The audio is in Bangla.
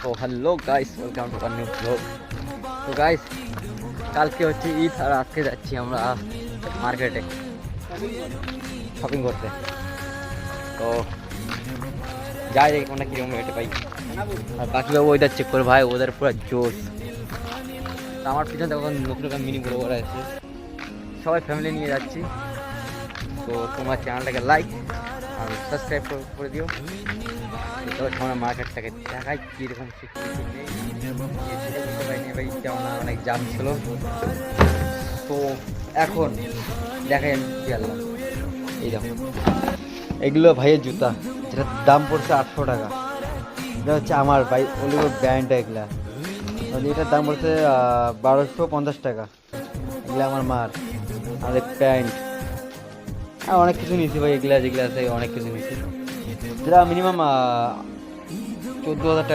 তো hello guys, welcome to new blog. তো গাইস, কালকে হচ্ছে ঈদ আর আজকে যাচ্ছি আমরা মার্কেটে শপিং করতে। তো যাই দেখি কোনটা কিরকম রেটে পাই। আর বাকিভাবে ওয়েদার চেক করে ভাই, ওদের পুরো জোশ। তো আমার পিছনে তখন নতুন নতুন মিনি ব্লগার আছে, সবাই ফ্যামিলি নিয়ে যাচ্ছি। তো তোমার চ্যানেলটাকে লাইক আর সাবস্ক্রাইব করে দিও। তবে তোমার মার্কেটটাকে দেখাই কীরকম ভাই, কেমন অনেক জাম ছিল। তো এখন দেখেন কি আনলাম। এই দেখো, এগুলো ভাইয়ের জুতা, যেটার দাম পড়ছে 800 টাকা। এটা হচ্ছে আমার ভাই অলিভর ব্র্যান্ড। এগুলা এটার দাম পড়ছে 1250 টাকা। এগুলো আমার মার। আর প্যান্ট আর অনেক কিছু নিয়েছি ভাই, এগুলা যেগুলো আছে অনেক কিছু নিয়েছি, যেটা মিনিমাম 14,000 টাকা।